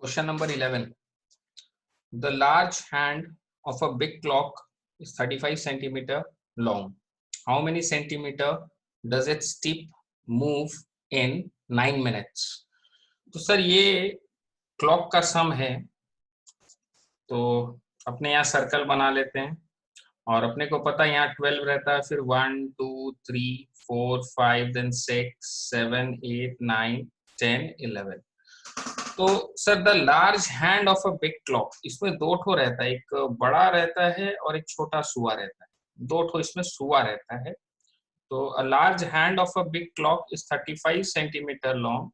Question number 11. The large hand of a big clock is 35 centimeter long. How many centimeter does its tip move in 9 minutes? तो sir ये clock का सम है, तो अपने यहाँ circle बना लेते हैं और अपने को पता है यहाँ 12 रहता है, फिर 1 2 3 4 5 देन 6 7 8 9 10 11। तो sir the large hand of a big clock, इसमें दो ठो रहता है, एक बड़ा रहता है और एक छोटा सुआ रहता है, दो ठो इसमें सुआ रहता है। तो a large hand of a big clock is 35 centimetre long.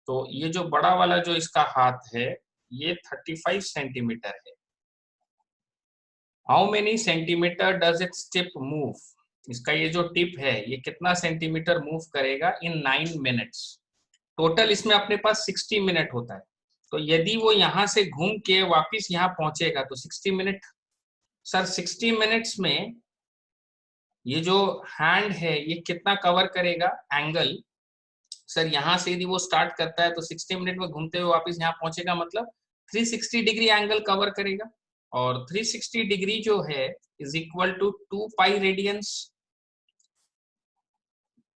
तो ये जो बड़ा वाला जो इसका हाथ है ये 35 सेंटीमीटर है। How many centimetre does its tip move? इसका ये जो टिप है ये कितना सेंटीमीटर मूव करेगा इन 9 मिनट्स। टोटल इसमें अपने पास 60 मिनट होता है, तो यदि वो यहाँ से घूम के वापिस यहाँ पहुंचेगा तो 60 मिनट। सर 60 मिनट्स में ये जो हैंड है ये कितना कवर करेगा एंगल? सर यहाँ से यदि वो स्टार्ट करता है तो 60 मिनट में घूमते हुए वापिस यहाँ पहुंचेगा, मतलब 360 डिग्री एंगल कवर करेगा। और 360 डिग्री जो है is equal to 2 pi radians.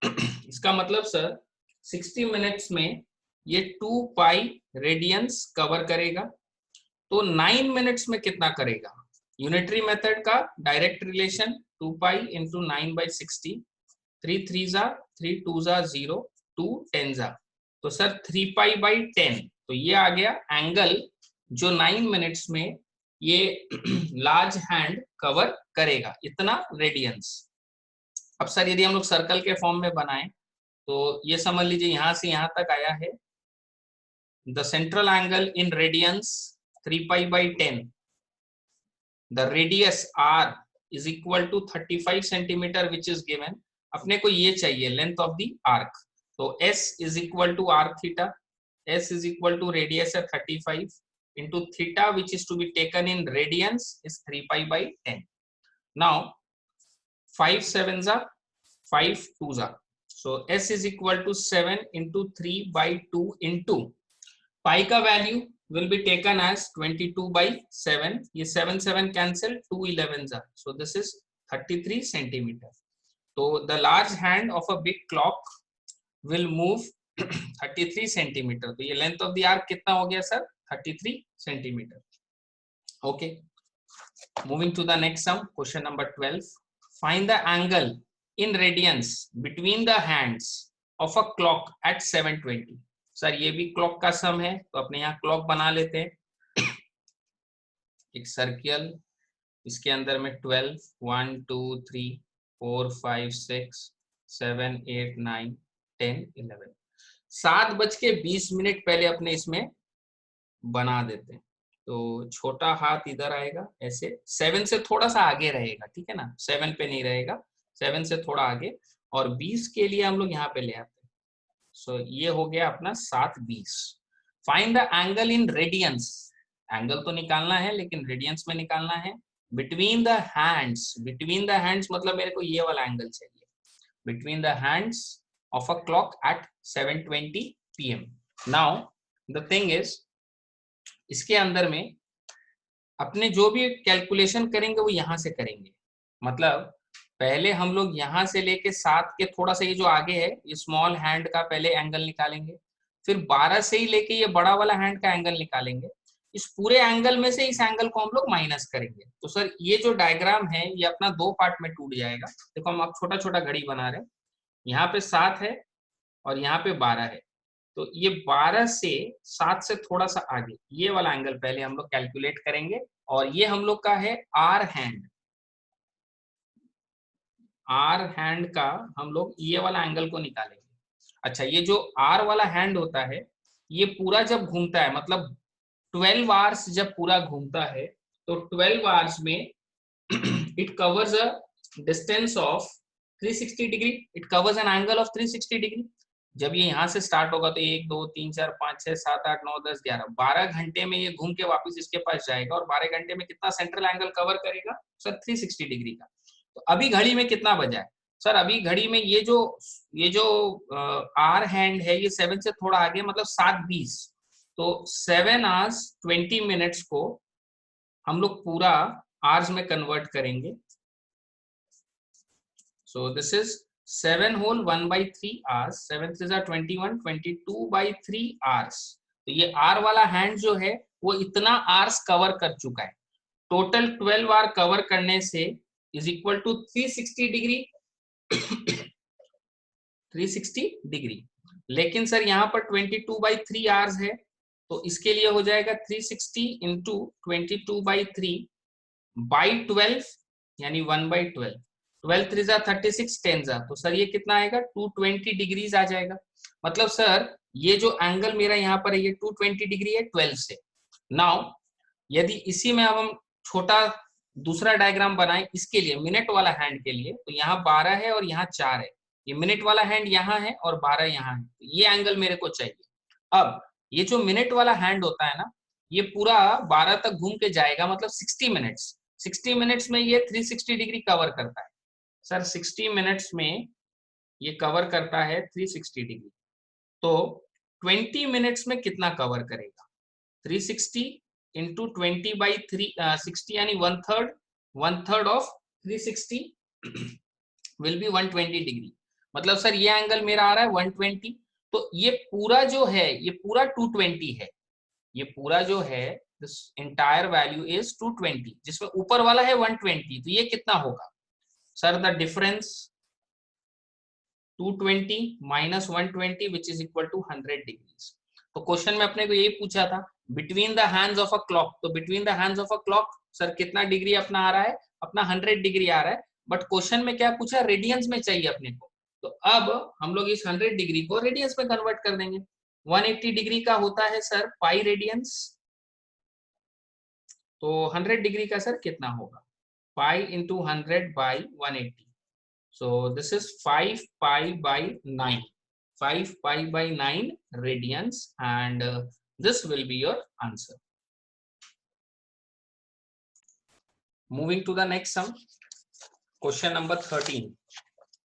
इसका मतलब सर 60 मिनट्स में ये 2 पाई रेडियंस कवर करेगा। तो 9 मिनट्स में कितना करेगा? यूनिटरी मेथड का डायरेक्ट रिलेशन 2 पाई इंटू 9/60, 3 3 जा 3 2 जा 0 2 10 जा, तो सर 3 पाई बाई 10। तो ये आ गया एंगल जो 9 मिनट्स में ये लार्ज हैंड कवर करेगा, इतना रेडियंस। अब सर यदि हम लोग सर्कल के फॉर्म में बनाएं तो ये समझ लीजिए यहाँ से यहाँ तक आया है। The central angle in radians 3 pi by 10, the radius r is equal to 35 centimeter which is given. अपने को ये चाहिए लेंथ ऑफ द आर्क, तो s is equal to r theta, s is equal to radius है 35 into theta which is to be taken in radians is 3 pi by 10. Now 5 7s are 5 2s are, so s is equal to 7 into 3 by 2 into pi का value will be taken as 22 by 7, ये 7 7 cancel, 2 11s are, so this is 33 centimeter. So the large hand of a big clock will move 33 centimeter. तो ये length of the arc कितना हो गया sir? 33 centimeter. Okay, moving to the next sum, question number 12. Find the angle in radians between the hands of a clock at 7:20. Sir ये भी clock का सम है, तो अपने यहाँ क्लॉक बना लेते हैं। एक सर्किल, इसके अंदर में 12 1 2 3 4 5 6 7 8 9 10 11, 7:20 पहले अपने इसमें बना देते हैं। तो छोटा हाथ इधर आएगा ऐसे, 7 से थोड़ा सा आगे रहेगा, ठीक है ना, 7 पे नहीं रहेगा, 7 से थोड़ा आगे, और 20 के लिए हम लोग यहाँ पे ले आते हैं। सो ये हो गया अपना 7:20। Find the angle in radians, angle तो निकालना है लेकिन रेडियंस में निकालना है। Between the hands, between the hands मतलब मेरे को ये वाला एंगल चाहिए, between the hands of a clock at 7:20 PM। Now the thing is, इसके अंदर में अपने जो भी कैलकुलेशन करेंगे वो यहाँ से करेंगे। मतलब पहले हम लोग यहाँ से लेके 7 के थोड़ा सा ये जो आगे है ये स्मॉल हैंड का पहले एंगल निकालेंगे, फिर 12 से ही लेके ये बड़ा वाला हैंड का एंगल निकालेंगे। इस पूरे एंगल में से इस एंगल को हम लोग माइनस करेंगे। तो सर ये जो डायग्राम है ये अपना 2 पार्ट में टूट जाएगा। देखो हम अब छोटा छोटा घड़ी बना रहे हैं, यहाँ पे 7 है और यहाँ पे 12 है, तो ये 12 से 7 से थोड़ा सा आगे ये वाला एंगल पहले हम लोग कैलकुलेट करेंगे, और ये हम लोग का है आर हैंड। आर हैंड का हम लोग ये वाला एंगल को निकालेंगे। अच्छा, ये जो आर वाला हैंड होता है ये पूरा जब घूमता है, मतलब 12 आवर्स जब पूरा घूमता है, तो 12 आवर्स में it covers a distance of 360 degree, it covers an angle of 360 degree. जब ये यहाँ से स्टार्ट होगा तो 1 2 3 4 5 6 7 8 9 10 11 12 घंटे में ये घूम के वापस इसके पास जाएगा, और 12 घंटे में कितना सेंट्रल एंगल कवर करेगा सर? 360 डिग्री का। तो अभी घड़ी में कितना बजा है सर? अभी घड़ी में ये जो आर हैंड है ये 7 से थोड़ा आगे, मतलब 7:20, तो 7 hours 20 minutes को हम लोग पूरा आवर्स में कन्वर्ट करेंगे। सो this is 7 whole 1/3 hours, 7 3 are 21, 22/3 hours। तो ये आर वाला हैंड जो है वो इतना आवर्स कवर कर चुका है। टोटल 12 आवर कवर करने से is equal to 360 degree 360 degree. लेकिन सर यहाँ पर 22/3 आवर्स है, तो इसके लिए हो जाएगा 360 इंटू 22/3 बाई 12 यानी 1/12। 12 3 जा 36 10 जा, तो सर ये कितना आएगा 220 डिग्रीज आ जाएगा। मतलब सर ये जो एंगल मेरा यहाँ पर है ये 220 डिग्री है 12 से। नाउ यदि इसी में अब हम छोटा दूसरा डायग्राम बनाए इसके लिए मिनट वाला हैंड के लिए, तो यहाँ 12 है और यहाँ 4 है। ये मिनट वाला हैंड यहाँ है और 12 यहाँ है, तो ये एंगल मेरे को चाहिए। अब ये जो मिनट वाला हैंड होता है ना, ये पूरा 12 तक घूम के जाएगा, मतलब 60 मिनट्स। 60 मिनट्स में ये 360 डिग्री कवर करता है। सर 60 मिनट्स में ये कवर करता है 360 डिग्री, तो 20 मिनट्स में कितना कवर करेगा? 360 इंटू 20/3 60 यानी 1/3 ऑफ 360 विल बी 120 डिग्री। मतलब सर ये एंगल मेरा आ रहा है 120, तो ये पूरा जो है ये पूरा 220 है। ये पूरा जो है दिस एंटायर वैल्यू इज 220, जिसमें ऊपर वाला है 120, तो ये कितना होगा sir? The difference 220 minus 120 which is equal to 100 degrees. तो क्वेश्चन में अपने को यही पूछा था between the hands of a clock, तो between the hands of a clock sir कितना डिग्री अपना आ रहा है? अपना 100 डिग्री आ रहा है। बट क्वेश्चन में क्या पूछा? रेडियंस में चाहिए अपने को। तो अब हम लोग इस 100 डिग्री को रेडियंस में कन्वर्ट कर देंगे। 180 डिग्री का होता है सर पाई रेडियंस, तो 100 डिग्री का सर कितना होगा? Pi into 100 by 180, so this is 5 pi by 9, 5 pi by 9 radians, and this will be your answer. Moving to the next sum, question number 13.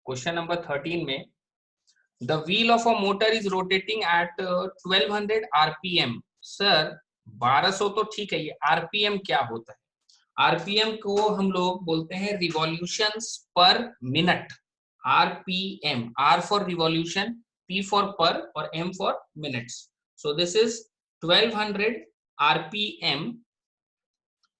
Question number 13 में the wheel of a motor is rotating at 1200 rpm. Sir 1200 तो ठीक है, ये rpm क्या होता है? RPM को हम लोग बोलते हैं revolutions per minute. RPM, R for revolution, P for per और M for minutes. So this is 1200 RPM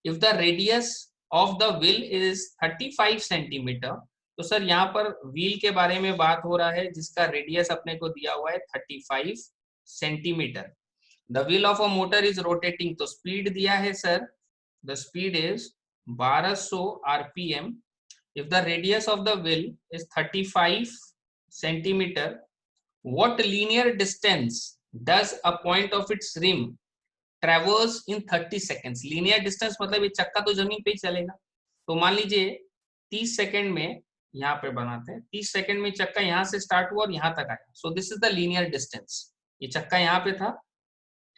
if the radius of the wheel is 35 centimeter. तो सर यहाँ पर व्हील के बारे में बात हो रहा है जिसका रेडियस अपने को दिया हुआ है 35 centimetre. The wheel of a motor is rotating, तो स्पीड दिया है sir, the speed is 1200 rpm if the radius of the wheel is 35 centimeter. What linear distance does a point of its rim traverse in 30 seconds? linear distance मतलब ये चक्का तो जमीन पे ही चलेगा, तो मान लीजिए 30 सेकंड में, यहाँ पे बनाते हैं 30 सेकंड में चक्का यहाँ से स्टार्ट हुआ और यहाँ तक आया। सो this is the linear distance. ये चक्का यहाँ पे था,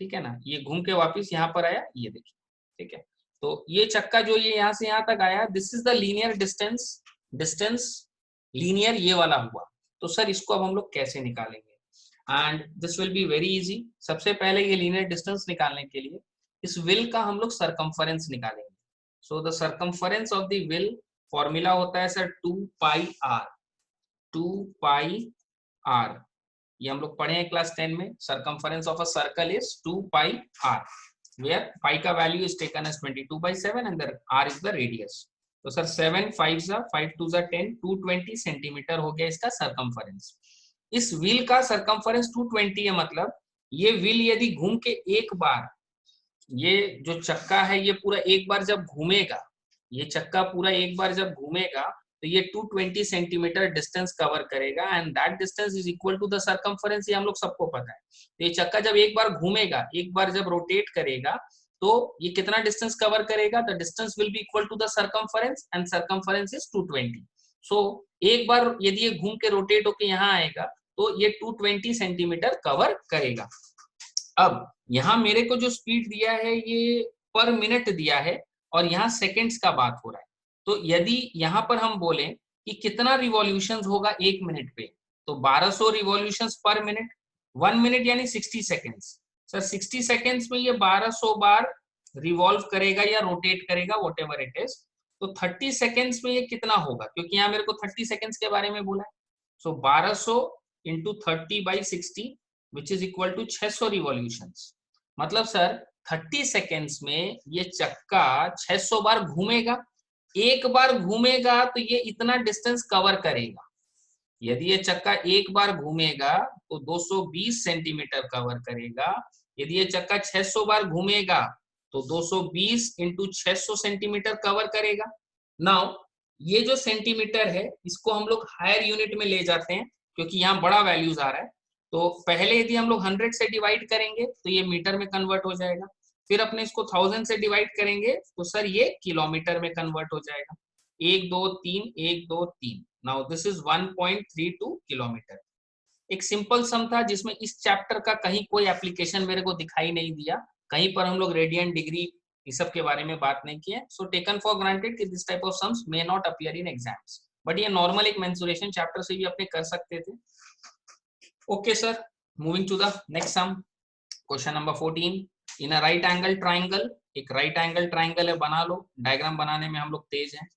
ठीक है ना, ये घूम के वापिस यहाँ पर आया, ये देखिए, ठीक है। तो ये चक्का जो ये यहाँ से यहाँ तक आया, this is the linear distance. Distance linear ये वाला हुआ। तो सर इसको अब हम लोग कैसे निकालेंगे? And this will be very easy. सबसे पहले ये लीनियर डिस्टेंस निकालने के लिए इस व्हील का हम लोग सरकमफरेंस निकालेंगे। So the circumference of the wheel formula होता है sir 2 pi R. 2 pi R ये हम लोग पढ़े हैं क्लास 10 में। Circumference of a circle is 2 pi R, where pi का value is taken as 22/7 and the r is the radius. तो सर 7 5 5 2 10, 220 सेंटीमीटर हो गया इसका सरकमफरेंस। इस व्हील का सरकमफरेंस 220 है, मतलब ये व्हील यदि घूम के एक बार, ये जो चक्का है ये पूरा एक बार जब घूमेगा, ये चक्का पूरा एक बार जब घूमेगा तो ये 220 सेंटीमीटर डिस्टेंस कवर करेगा and that distance is equal to the circumference. ये हम लोग सबको पता है। तो ये चक्का जब एक बार घूमेगा, एक बार जब रोटेट करेगा, तो ये कितना डिस्टेंस कवर करेगा? The distance will be equal to the circumference and circumference is 220। So एक बार यदि ये घूम के रोटेट होके यहाँ आएगा तो ये 220 सेंटीमीटर कवर करेगा। अब यहाँ मेरे को जो स्पीड दिया है ये पर मिनट दिया है और यहाँ सेकेंड्स का बात हो रहा है। तो यदि यहाँ पर हम बोलें कि कितना रिवॉल्यूशंस होगा एक मिनट पे, तो 1200 रिवॉल्यूशंस पर मिनट। 1 मिनट यानी 60 सेकेंड्स। सर 60 सेकेंड्स में ये 1200 बार रिवॉल्व करेगा या रोटेट करेगा, वॉट एवर इट इज। तो 30 सेकेंड्स में ये कितना होगा, क्योंकि यहाँ मेरे को 30 सेकेंड्स के बारे में बोला है। So 1200 into 30/60 which is equal to 600 revolutions. मतलब सर 30 सेकेंड्स में ये चक्का 600 बार घूमेगा। एक बार घूमेगा तो ये इतना डिस्टेंस कवर करेगा। यदि ये चक्का एक बार घूमेगा तो 220 सेंटीमीटर कवर करेगा। यदि ये चक्का 600 बार घूमेगा तो 220 इंटू 600 सेंटीमीटर कवर करेगा। नाउ ये जो सेंटीमीटर है इसको हम लोग हायर यूनिट में ले जाते हैं, क्योंकि यहाँ बड़ा वैल्यूज आ रहा है। तो पहले यदि हम लोग 100 से डिवाइड करेंगे तो ये मीटर में कन्वर्ट हो जाएगा। फिर अपने इसको 1000 से डिवाइड करेंगे तो सर ये किलोमीटर में कन्वर्ट हो जाएगा। 1 2 3 1 2 3। Now this is 1.32 kilometre. एक सिंपल सम था जिसमें इस चैप्टर का कहीं कोई एप्लीकेशन मेरे को दिखाई नहीं दिया। कहीं पर हम लोग रेडियन, डिग्री इस सब के बारे में बात नहीं किए। सो टेकन फॉर ग्रांटेड कि this type of sums may not appear in exams, but ये नॉर्मल एक मेंसुरेशन चैप्टर से भी अपने कर सकते थे। Okay sir, moving to the next sum, question number 14। In a right angle triangle, एक राइट एंगल ट्राइंगल है, बना लो। डायग्राम बनाने में हम लोग तेज हैं,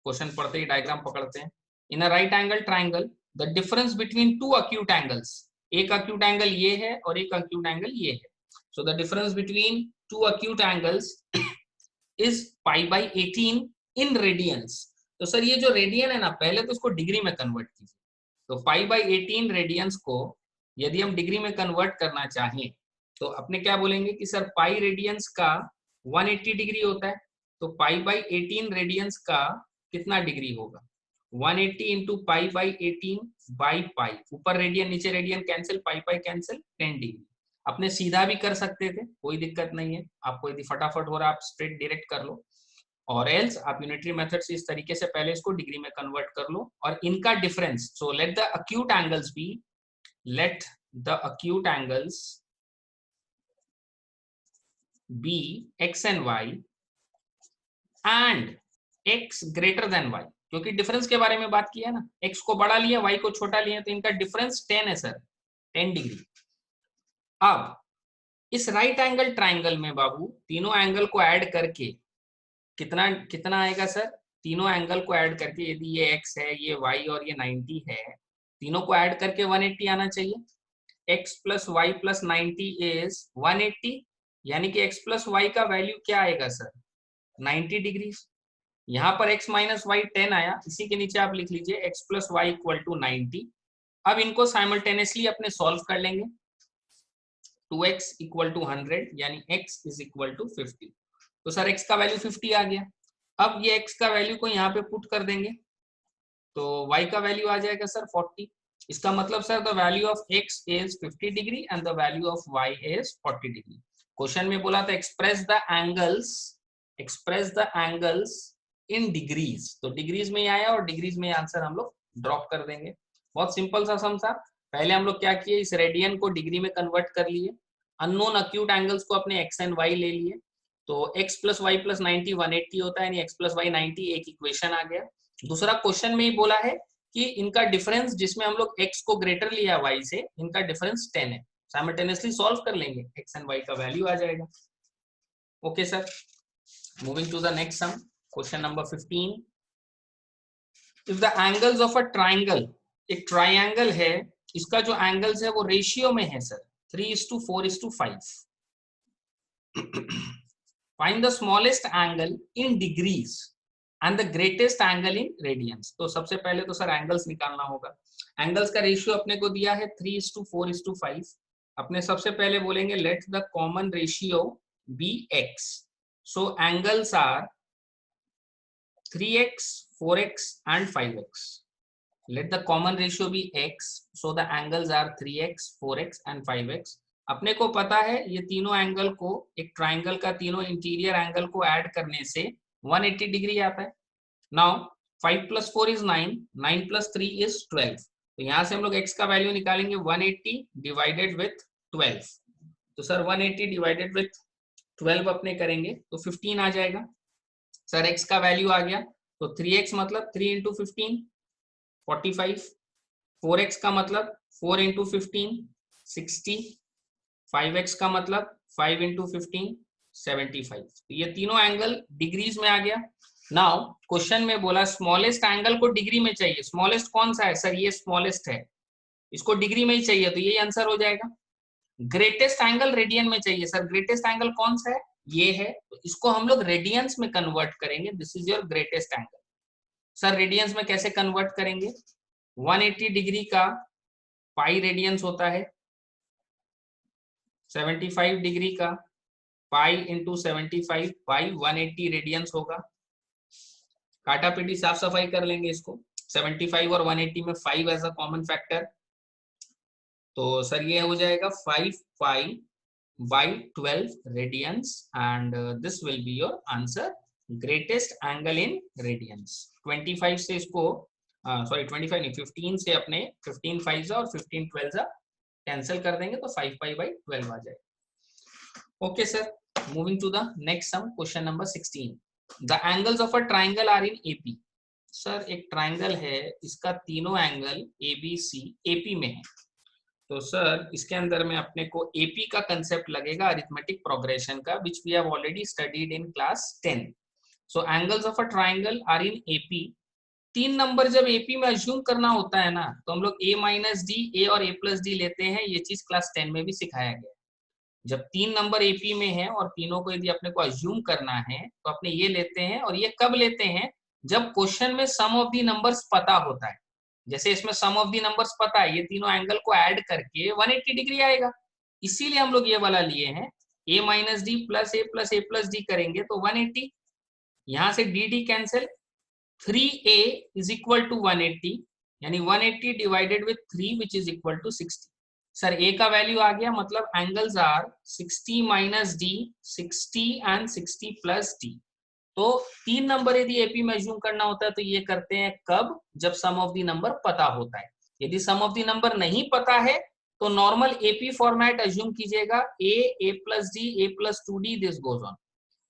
क्वेश्चन पढ़ते ही डायग्राम पकड़ते हैं। In a right angle triangle the difference between two acute angles, एक अक्यूट एंगल ये है और एक अक्यूट एंगल ये है। So the difference between two acute angles is π/18 in radians. तो सर ये जो रेडियन है ना, पहले तो इसको डिग्री में कन्वर्ट कीजिए। तो π/18 रेडियंस को यदि हम डिग्री में कन्वर्ट करना चाहें तो अपने क्या बोलेंगे कि सर पाई रेडियंस का 180 डिग्री होता है। तो π/18 रेडियंस का कितना डिग्री होगा, 180 इंटू π/18/पाई। ऊपर रेडियन नीचे radian cancel, pi cancel, 10 degree. अपने सीधा भी कर सकते थे, कोई दिक्कत नहीं है। आपको यदि फटाफट हो रहा है आप स्ट्रेट डायरेक्ट कर लो, और एल्स आप यूनिटरी मेथड से इस तरीके से पहले इसको डिग्री में कन्वर्ट कर लो। और इनका difference, so let the acute angles be, let the acute angles be x and y and x greater than y, क्योंकि डिफरेंस के बारे में बात किया ना, x को बड़ा लिया y को छोटा लिया, तो इनका डिफरेंस 10 है सर, 10 डिग्री। अब इस राइट एंगल ट्राइंगल में बाबू तीनों एंगल को ऐड करके कितना कितना आएगा सर, तीनों एंगल को ऐड करके, यदि ये x है, ये y और ये 90 है, तीनों को ऐड करके 180 आना चाहिए। x plus Y plus 90 is 180, यानी कि x प्लस वाई का वैल्यू क्या आएगा सर, 90 डिग्री। यहाँ पर x माइनस वाई 10 आया, इसी के नीचे आप लिख लीजिए x plus Y equal to 90। अब इनको साइमल्टेनियसली अपने सॉल्व कर लेंगे। 2x इक्वल टू 100 यानी x इज इक्वल टू 50। तो सर x का वैल्यू 50 आ गया। अब ये x का वैल्यू को यहाँ पे पुट कर देंगे तो y का वैल्यू आ जाएगा सर 40। इसका मतलब sir the value of x is 50 degree and the value of y is 40 degree. Question में बोला था express the angles in degrees, तो डिग्रीज में ही आया और डिग्रीज में आंसर हम लोग ड्रॉप कर देंगे। बहुत सिंपल सा सम था। पहले हम लोग क्या किए, इस रेडियन को डिग्री में कन्वर्ट कर लिए, अननोन अक्यूट एंगल्स को अपने x एंड y ले लिए। तो x प्लस वाई प्लस 90 180 होता है, यानी x प्लस वाई 90 एक इक्वेशन आ गया। दूसरा क्वेश्चन में ही बोला है कि इनका डिफरेंस जिसमें हम लोग x को ग्रेटर लिया y से, इनका डिफरेंस 10 है। साइमल्टेनियसली सॉल्व कर लेंगे, x एंड y का वैल्यू आ जाएगा। Okay sir, moving to the next sum, question number 15। If the angles of a triangle, एक ट्राइंगल है, इसका जो एंगल्स है वो रेशियो में है sir 3:4:5। Find the smallest angle in degrees and the greatest angle in radians. तो सबसे पहले तो सर एंगल्स निकालना होगा। एंगल्स का रेशियो अपने को दिया है 3:4:5। अपने सबसे पहले बोलेंगे let the common ratio be x। So angles are 3x, 4x and 5x. Let the common ratio be x. So the angles are 3x, 4x and 5x. अपने को पता है ये तीनों एंगल को, एक ट्राइंगल का तीनों इंटीरियर एंगल को ऐड करने से 180 डिग्री आता है। Now 5 + 4 is 9, 9 + 3 is 12। तो यहाँ से हम लोग x का वैल्यू निकालेंगे 180 डिवाइडेड विथ 12। तो सर 180 डिवाइडेड विथ 12 अपने करेंगे तो 15 आ जाएगा। सर x का वैल्यू आ गया तो 3x मतलब 3 × 15 45, 4x का मतलब 4 × 15 60, 5x का मतलब 5 इंटू 15 75। तो ये तीनों एंगल डिग्रीज में आ गया। नाउ क्वेश्चन में बोला स्मॉलेस्ट एंगल को डिग्री में चाहिए। स्मॉलेस्ट कौन सा है सर? ये स्मॉलेस्ट है, इसको डिग्री में ही चाहिए, तो यही आंसर हो जाएगा। ग्रेटेस्ट एंगल रेडियन में चाहिए सर। ग्रेटेस्ट एंगल कौन सा है? ये है, तो इसको हम लोग रेडियंस में कन्वर्ट करेंगे। This is your greatest angle. Sir radians में कैसे कन्वर्ट करेंगे? 180 डिग्री का पाई रेडियंस होता है, 75 डिग्री का पाई इंटू 75 बाई 180 रेडियंस होगा। काटा पीटी साफ सफाई कर लेंगे इसको। 75 और 180 में 5 एज अ कॉमन फैक्टर, तो सर ये हो जाएगा 5 pi by 12 radians and this will be your answer, greatest angle in radians. 25 से इसको सॉरी 25 नहीं 15 से अपने 15 5 और 15 12 कैंसिल कर देंगे तो 5 पाई बाई 12 आ जाएगा। Okay sir, moving to the next sum, question number 16। The angles of a triangle are in AP. Sir एक ट्राइंगल है, इसका तीनों angle A B C AP में है। तो सर इसके अंदर में अपने को एपी का कंसेप्ट लगेगा, अरिथमेटिक प्रोग्रेशन का, which we have already studied in class 10। So angles of a triangle are in AP. 3 number जब एपी में अज्यूम करना होता है ना, तो हम लोग ए माइनस डी, ए और ए प्लस डी लेते हैं। ये चीज क्लास 10 में भी सिखाया गया। जब 3 नंबर एपी में है और तीनों को यदि अपने को अज्यूम करना है तो अपने ये लेते हैं। और ये कब लेते हैं? जब क्वेश्चन में सम ऑफ दी नंबर्स पता होता है। जैसे इसमें सम ऑफ दी नंबर्स पता है, ये तीनों एंगल को ऐड करके 180 डिग्री आएगा, इसीलिए हम लोग ये वाला लिए हैं। ए minus d plus a plus d करेंगे तो 180, यहां से d d cancel, 3a is equal to 180, यानी 180 divided with 3 which is equal to 60। Sir a का वैल्यू आ गया, मतलब angles are 60 minus d, 60 and 60 plus d. तो 3 नंबर यदि एपी में अज्यूम करना होता है तो ये करते हैं कब? जब सम ऑफ दी नंबर पता होता है। यदि सम ऑफ दी नंबर नहीं पता है तो नॉर्मल एपी फॉर्मेट अज्यूम कीजिएगा, A plus D, A plus 2d, this goes on.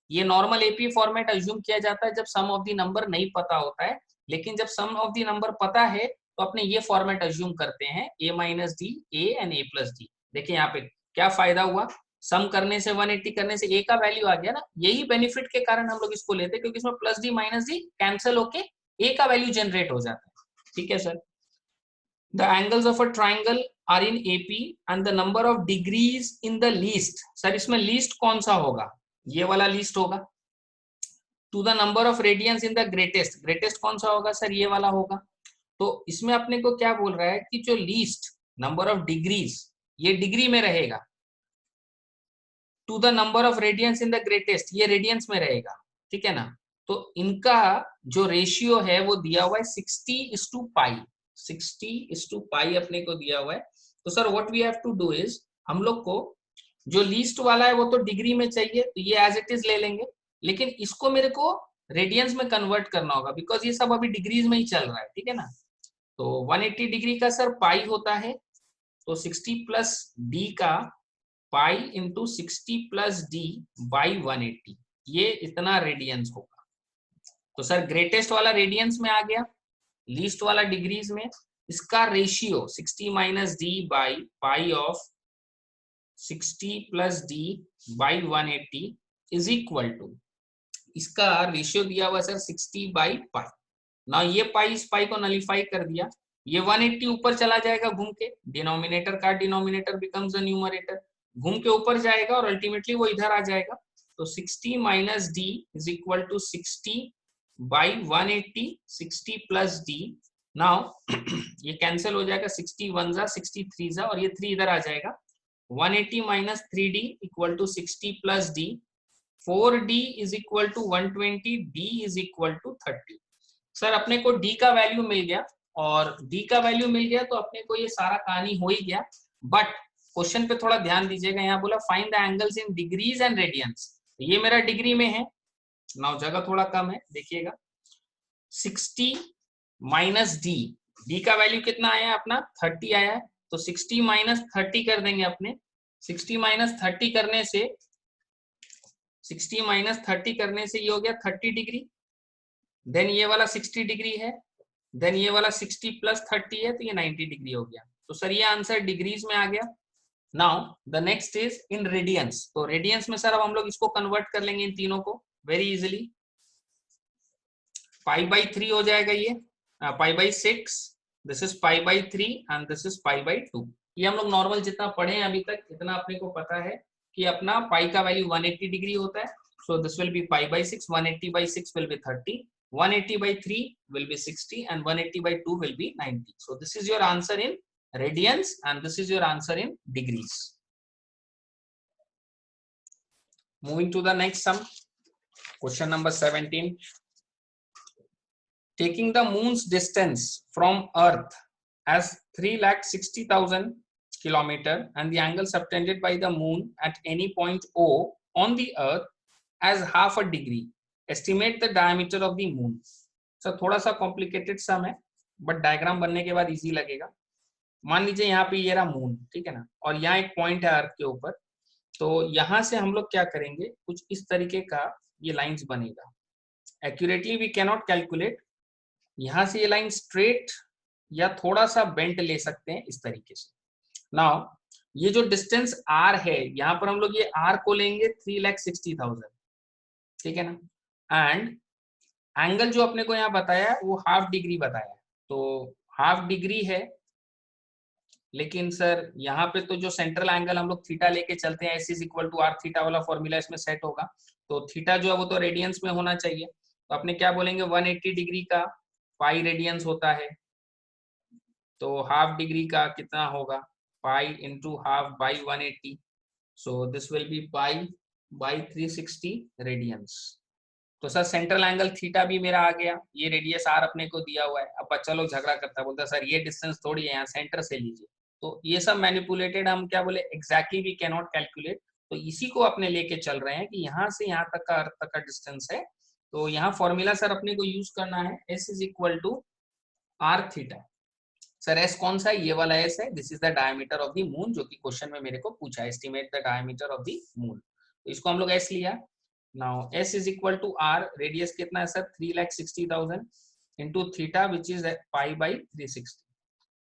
ये नॉर्मल एपी फॉर्मेट अज्यूम किया जाता है जब सम ऑफ दी नंबर नहीं पता होता है। लेकिन जब सम ऑफ दी नंबर पता है तो अपने ये फॉर्मेट अज्यूम करते हैं, ए minus D, A and A plus D. देखिए यहाँ पे क्या फायदा हुआ, सम करने से 180 करने से ए का वैल्यू आ गया ना। यही बेनिफिट के कारण हम लोग इसको लेते हैं, क्योंकि इसमें plus D minus D cancel होके ए का वैल्यू जनरेट हो जाता है। ठीक है sir. The angles of a triangle are in AP and the number of degrees in the least. Sir इसमें लीस्ट कौन सा होगा? ये वाला लीस्ट होगा। To the number of radians in the greatest, greatest कौन सा होगा सर? ये वाला होगा। तो इसमें अपने को क्या बोल रहा है कि जो लीस्ट नंबर ऑफ डिग्रीज, ये डिग्री में रहेगा। To the number of radians in the greatest, ये रेडियंस में रहेगा। ठीक है ना। तो इनका जो रेशियो है वो दिया हुआ है 60:पाई। 60:पाई अपने को दिया हुआ है। तो sir what we have to do is, हम लोग को जो लीस्ट वाला है वो तो डिग्री में चाहिए, तो ये एज इट इज ले लेंगे। लेकिन इसको मेरे को रेडियंस में कन्वर्ट करना होगा, बिकॉज ये सब अभी डिग्रीज में ही चल रहा है। ठीक है ना। तो 180 डिग्री का सर पाई होता है, तो 60 प्लस डी का pi into 60 plus d by 180, ये इतना रेडियंस होगा। तो सर ग्रेटेस्ट वाला रेडियंस में आ गया, लीस्ट वाला डिग्रीज में। इसका ratio 60 minus d by pi of 60 plus d by 180 is equal to, इसका रेशियो दिया हुआ सर 60/पाई। ना ये पाई इस पाई को नलीफाई कर दिया, ये 180 ऊपर चला जाएगा घूम के, डिनोमिनेटर का डिनोमिनेटर बिकम्स द न्यूमरेटर, घूम के ऊपर जाएगा और अल्टीमेटली वो इधर आ जाएगा। तो 60 minus d is equal to 60/180, 60 plus d. Now ये कैंसिल हो जाएगा, 60 1 जा 60 3 जा, और ये 3 इधर आ जाएगा। 180 minus 3d equal to 60 plus d, 4d is equal to 120, d is equal to 30। Sir अपने को d का वैल्यू मिल गया, और d का वैल्यू मिल गया तो अपने को ये सारा कहानी हो ही गया। बट क्वेश्चन पे थोड़ा ध्यान दीजिएगा, यहाँ बोला find the angles in degrees and radians. ये मेरा डिग्री में है ना, जगह थोड़ा कम है, देखिएगा 60 माइनस डी, डी का वैल्यू कितना आया है अपना 30 आया है। तो 60 माइनस 30 कर देंगे अपने, 60 माइनस 30 करने से, 60 माइनस 30 करने से ये हो गया 30 डिग्री। देन ये वाला 60 डिग्री है, देन ये वाला 60 प्लस 30 है, तो ये 90 डिग्री हो गया। तो सर ये आंसर डिग्रीज में आ गया। Now the next is in radians. तो रेडियंस में सर अब हम लोग इसको कन्वर्ट कर लेंगे इन तीनों को वेरी इजिली। π/3 हो जाएगा ये, π/6, this is π/3 and this is π/2। ये हम लोग नॉर्मल जितना पढ़े हैं अभी तक इतना अपने को पता है कि अपना पाई का वैल्यू 180 डिग्री होता है। So this will be π/6, 180/6 will be 30, 180/3 will be 60 and 180/2 will be 90. So this is your answer in radians and this is your answer in degrees. Moving to the next sum, question number 17. Taking the moon's distance from earth as 3,60,000 kilometer and the angle subtended by the moon at any point O on the earth as half a degree, estimate the diameter of the moon. Sir थोड़ा सा complicated सम है but diagram बनने के बाद easy लगेगा। मान लीजिए यहाँ पे ये रहा मून, ठीक है ना, और यहाँ एक पॉइंट है अर्थ के ऊपर। तो यहाँ से हम लोग क्या करेंगे, कुछ इस तरीके का ये लाइंस बनेगा। Accurately we can not calculate, यहाँ से ये लाइन स्ट्रेट या थोड़ा सा बेंट ले सकते हैं इस तरीके से। नाउ ये जो डिस्टेंस r है, यहाँ पर हम लोग ये r को लेंगे 3,60,000, ठीक है ना, एंड एंगल जो अपने को यहाँ बताया वो हाफ डिग्री बताया, तो हाफ डिग्री है। लेकिन सर यहाँ पे तो जो सेंट्रल एंगल हम लोग थीटा लेके चलते हैं, S = r थीटा वाला फॉर्मूला इसमें सेट होगा, तो थीटा जो है वो तो रेडियंस में होना चाहिए। तो अपने क्या बोलेंगे, 180 डिग्री का पाई रेडियंस होता है, तो हाफ डिग्री का कितना होगा, pi into half by 180, so this will be π/360 radians. तो सर सेंट्रल एंगल थीटा भी मेरा आ गया, ये रेडियस r अपने को दिया हुआ है। अब बच्चा लोग झगड़ा करता है, बोलता है सर ये डिस्टेंस थोड़ी है, यहाँ सेंटर से लीजिए। तो ये सब मैनिपुलेटेड, हम क्या बोले, exactly we can not calculate. तो इसी को अपने लेके चल रहे हैं कि यहाँ से यहाँ तक का अर्थ तक का डिस्टेंस है। तो यहाँ फॉर्मूला सर अपने को यूज करना है, S = r theta. Sir S कौन सा है, ये वाला S है, this is the diameter of the moon, जो कि क्वेश्चन में मेरे को पूछा है, estimate the diameter of the moon. तो इसको हम लोग S लिया। नाउ S = r, रेडियस कितना है sir, 3,60,000 into theta which is π/360।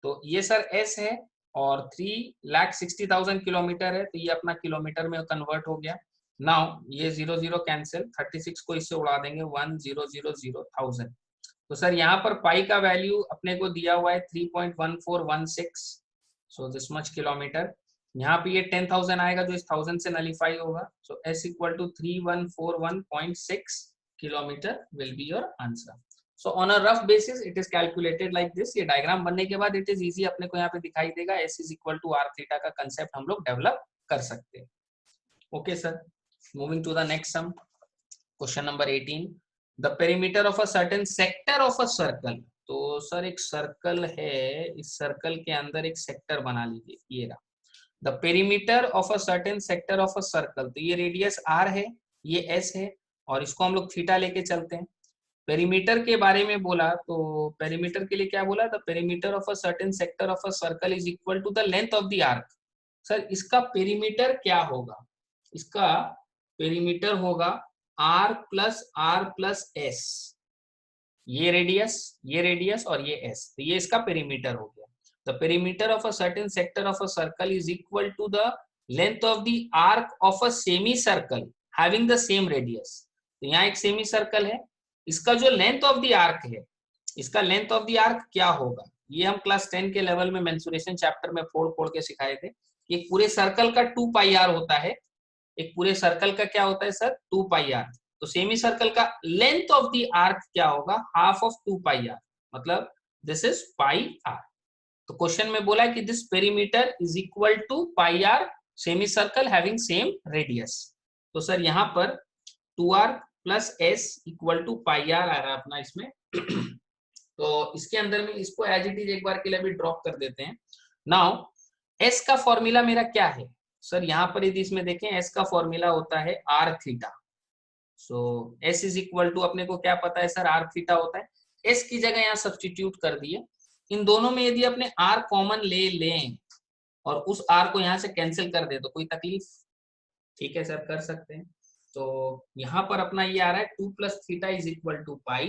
तो ये सर S है और 3,60,000 किलोमीटर है, तो ये अपना किलोमीटर में कन्वर्ट हो गया। नाउ ये 0 0 कैंसिल, 36 को इससे उड़ा देंगे, 1000,000। तो सर यहाँ पर पाई का वैल्यू अपने को दिया हुआ है 3.1416, सो दिस मच किलोमीटर। यहाँ पे ये 10,000 आएगा जो इस 1000 से नलीफाई होगा, सो S = 3141.6 kilometre will be your answer. So on a rough basis it is calculated like this. ये डायग्राम बनने के बाद इट इज इजी, अपने को यहाँ पे दिखाई देगा, S = r थीटा का कंसेप्ट हम लोग डेवलप कर सकते हैं। Okay sir, moving to the next sum, question number 18। The perimeter of a certain sector of a circle. तो सर एक सर्कल है, इस सर्कल के अंदर एक सेक्टर बना लीजिए, ये रहा the perimeter of a certain sector of a circle. तो ये रेडियस r है, ये S है, और इसको हम लोग थीटा लेके चलते हैं। पेरीमीटर के बारे में बोला, तो पेरीमीटर के लिए क्या बोला, the perimeter of a certain sector of a circle is equal to the length of the arc. Sir इसका पेरीमीटर क्या होगा, इसका पेरीमीटर होगा r प्लस s, ये रेडियस और ये s, तो ये इसका पेरीमीटर हो गया। The perimeter of a certain sector of a circle is equal to the length of the arc of a semi circle having the same radius. तो यहाँ एक सेमी सर्कल है, इसका जो लेंथ ऑफ द आर्क है, इसका length of the arc क्या होगा, ये हम क्लास 10 के लेवल में मेंसुरेशन चैप्टर में फोड़ के सिखाए थे। एक पूरे सर्कल का 2πr होता है, एक पूरे सर्कल का क्या होता है सर, 2πr। तो सेमी सर्कल का लेंथ ऑफ द आर्क क्या होगा, हाफ ऑफ 2πr, मतलब दिस इज πr। तो क्वेश्चन में बोला है कि this perimeter is equal to πr semi circle having same radius. तो सर यहाँ पर 2r plus s equal to πr आ रहा है अपना इसमें। तो इसके अंदर में इसको एज इट इज एक बार के लिए भी ड्रॉप कर देते हैं। नाउ s का फॉर्मूला मेरा क्या है सर, यहाँ पर यदि इसमें देखें s का फॉर्मूला होता है r थीटा। सो s = अपने को क्या पता है सर, r थीटा होता है। s की जगह यहाँ सब्स्टिट्यूट कर दिए। इन दोनों में यदि अपने r कॉमन ले लें और उस r को यहाँ से कैंसिल कर दे तो कोई तकलीफ, ठीक है सर, कर सकते हैं। तो यहाँ पर अपना ये आ रहा है 2 + theta is equal to pi.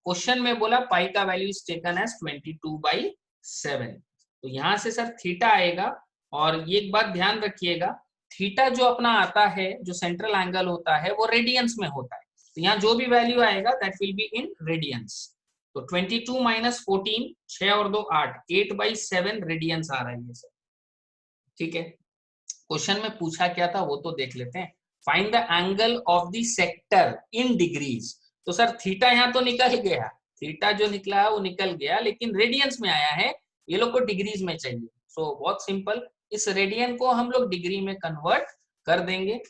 Question में बोला पाई का वैल्यू इज टेकन एज 22/7। तो यहाँ से सर थीटा आएगा और ये एक बात ध्यान रखिएगा, थीटा जो अपना आता है, जो सेंट्रल एंगल होता है, वो रेडियंस में होता है। तो यहाँ जो भी वैल्यू आएगा that will be in radians. तो 22 माइनस 14, 6 और 2 8, 8/7 रेडियंस आ रहा है ये सर। ठीक है, क्वेश्चन में पूछा क्या था वो तो देख लेते हैं। Find the angle of the sector in degrees. तो सर थीटा यहाँ तो निकल गया, थीटा जो निकला है वो निकल गया, लेकिन रेडियंस में आया है, ये लोग को डिग्रीज में चाहिए। सो बहुत सिंपल, इस रेडियन को हम लोग डिग्री में कन्वर्ट कर देंगे।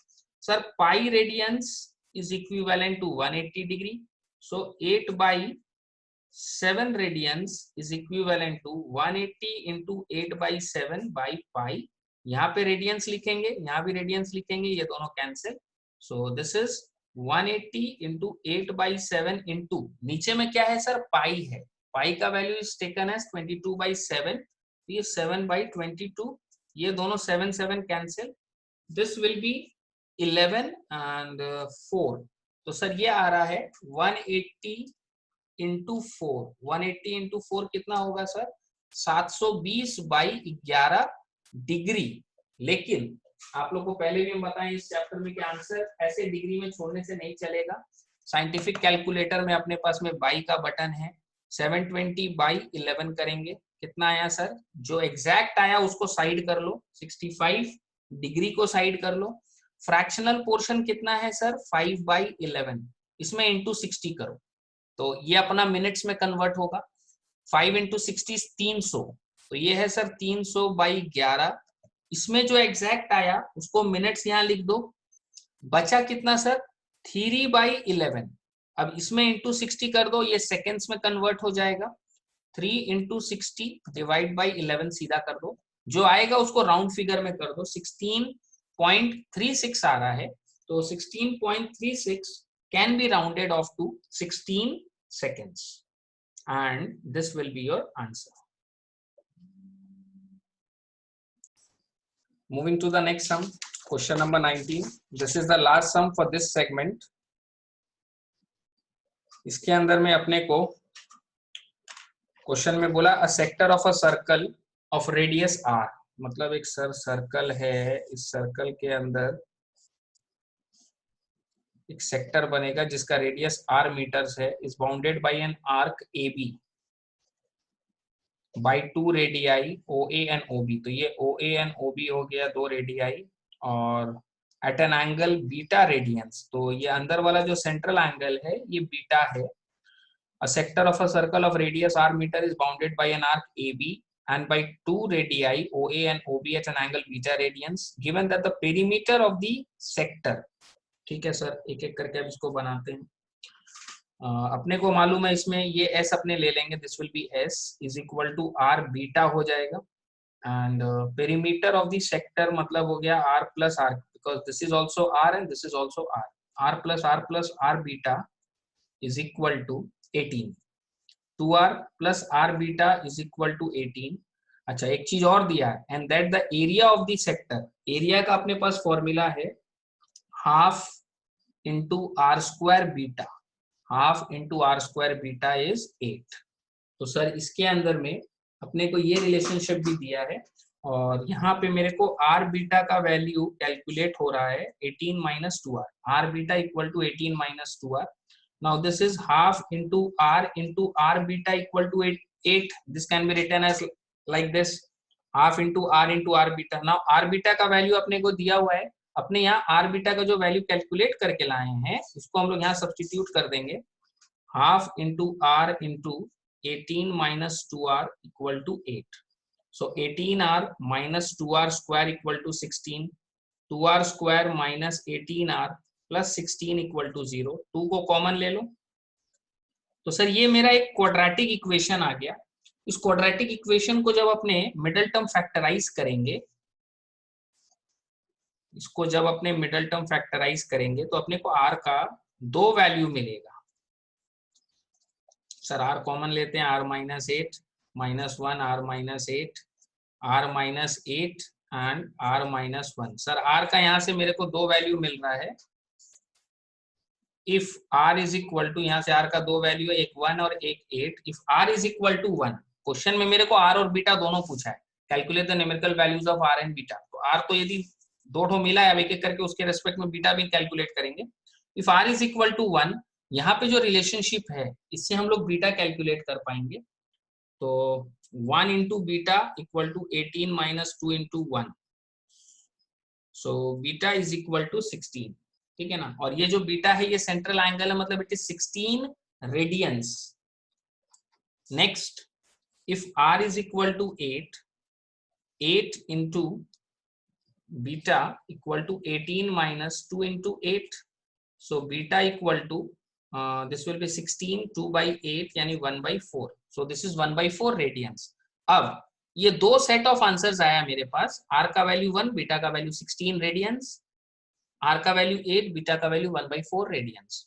Sir pi radians is equivalent to 180 degree. So 8/7 radians is equivalent to 180 into 8/7 by pi. यहाँ पे रेडियंस लिखेंगे, यहाँ भी रेडियंस लिखेंगे, ये दोनों cancel. So this is 180 into 8/7 into, नीचे में क्या है सर, पाई है, पाई का वैल्यू इज टेकन एज 22/7, ये 7/22, ये दोनों 7 7 cancel, this will B 11 and 4। तो सर ये आ रहा है 180 इंटू 4, 180 इंटू 4 कितना होगा सर, 720/11 डिग्री। लेकिन आप लोग को पहले भी हम बताएं इस चैप्टर में कि आंसर ऐसे डिग्री में छोड़ने से नहीं चलेगा। साइंटिफिक कैलकुलेटर में अपने पास में बाई का बटन है, 720/11 करेंगे, कितना आया सर, जो एग्जैक्ट आया उसको साइड कर लो, 65 डिग्री को साइड कर लो। फ्रैक्शनल पोर्शन कितना है सर, 5/11, इसमें इंटू 60 करो, तो ये अपना मिनट्स में कन्वर्ट होगा। 5 इंटू 60 300, तो ये है सर 300/11। इसमें जो एग्जैक्ट आया उसको मिनट्स यहाँ लिख दो, बचा कितना सर, 3/11। अब इसमें इंटू 60 कर दो, ये सेकेंड्स में कन्वर्ट हो जाएगा। 3 इंटू 60 डिवाइड बाई 11 सीधा कर दो, जो आएगा उसको राउंड फिगर में कर दो, 16.36 आ रहा है। तो 16.36 can be rounded off to 16 seconds and this will be your answer. Moving to the next sum, question number 19. This is the last sum for this segment. इसके अंदर में अपने को क्वेश्चन में बोला a sector of a circle of radius r, मतलब एक circle है, इस सर्कल के अंदर एक सेक्टर बनेगा जिसका रेडियस r मीटर्स है, is bounded by an arc AB by 2 radii OA and OB। तो ये OA एंड OB हो गया 2 रेडियाई, और at an angle beta radians, तो ये अंदर वाला जो सेंट्रल एंगल है ये बीटा है। A sector of a circle of radius r meter is bounded by an arc AB and by 2 radii OA and OB at an angle beta radians, given that the perimeter of the sector, ठीक है sir, एक एक करके अब इसको बनाते हैं। अपने को मालूम है इसमें ये S अपने ले लेंगे, this will be S is equal to R beta हो जाएगा, and perimeter of the sector मतलब हो गया R plus R, because this is also R and this is also R, R plus R beta is equal to 18, 2R plus R beta is equal to 18। अच्छा एक चीज और दिया है, and that the area of the sector, area का अपने पास formula है half into R square beta, half into R square beta is 8। तो सर इसके अंदर में अपने को ये रिलेशनशिप भी दिया है, और यहाँ पे मेरे को R बीटा का वैल्यू कैलकुलेट हो रहा है 18 minus 2R, R beta equal to 18 minus 2R। Now this is half into R beta equal to 8. This can be written as like this, half into R beta. Now R beta का value अपने को दिया हुआ है, अपने यहाँ R beta का जो वैल्यू कैलकुलेट करके लाए हैं इसको हम लोग यहाँ सब्स्टिट्यूट कर देंगे, half into R into 18 minus 2R equal to 8. So 18R minus 2R square equal to 16, 2R square minus 18R plus 16 equal to 0, 2 को कॉमन ले लो। तो सर ये मेरा एक क्वाड्रेटिक इक्वेशन आ गया। इस क्वाड्रेटिक इक्वेशन को जब अपने मिडिल टर्म फैक्टराइज करेंगे, इसको जब अपने मिडिल टर्म फैक्टराइज करेंगे तो अपने को R का 2 वैल्यू मिलेगा। सर R कॉमन लेते हैं, R minus 8 minus 1 R minus 8 R minus 8 and R minus 1। Sir R का यहाँ से मेरे को 2 वैल्यू मिल रहा है, if R is equal to, यहाँ से R का 2 वैल्यू है, एक 1 और एक 8, if R is equal to 1, question में मेरे को R और बीटा दोनों पूछा है, calculate the numerical values of R and beta. तो आर तो यदि दो ठो मिला है, अब एक एक करके उसके रेस्पेक्ट में बीटा भी कैलकुलेट करेंगे। If R is equal to 1, यहाँ पे जो रिलेशनशिप है इससे हम लोग बीटा कैलकुलेट कर पाएंगे। तो 1 into beta equal to 18 minus 2 into 1, so beta is equal to 16, ठीक है ना। और ये जो बीटा है ये सेंट्रल एंगल है, मतलब it is 16 radians. Next, if r is equal to 8 into beta equal to 18 minus 2 into 8, so beta equal to this will be 16, 2 by 8 यानी 1 by 4, so this is 1 by 4 radians। अब ये दो set of answers आया मेरे पास, r का value 1, beta का value 16 radiance, r का value 8, beta का वैल्यू 1 by 4 रेडियंस।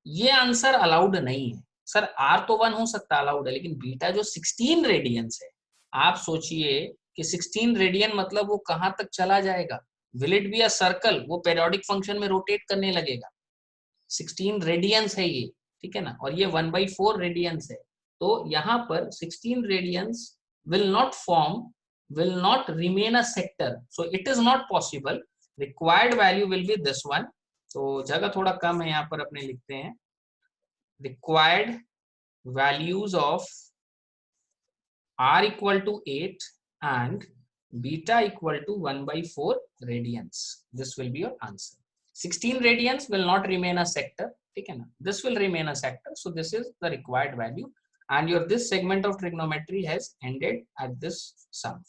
ये आंसर अलाउड नहीं है सर, आर तो 1 हो सकता है, अलाउड है, लेकिन बीटा जो 16 रेडियंस है, आप सोचिए कि 16 रेडियन मतलब वो कहां तक चला जाएगा, will it be a circle, वो पेरियोडिक फंक्शन में रोटेट करने लगेगा। 16 रेडियंस है ये, ठीक है ना, और ये 1/4 रेडियंस है। तो यहाँ पर 16 radians will not form, will not remain a sector, so it is not possible. Required value will be this one. तो जगह थोड़ा कम है यहाँ पर, अपने लिखते हैं required values of r equal to 8 and beta equal to 1/4 radians. This will be your answer. 16 radians will not remain a sector, ठीक है ना, this will remain a sector, so this is the required value, and your this segment of trigonometry has ended at this sum.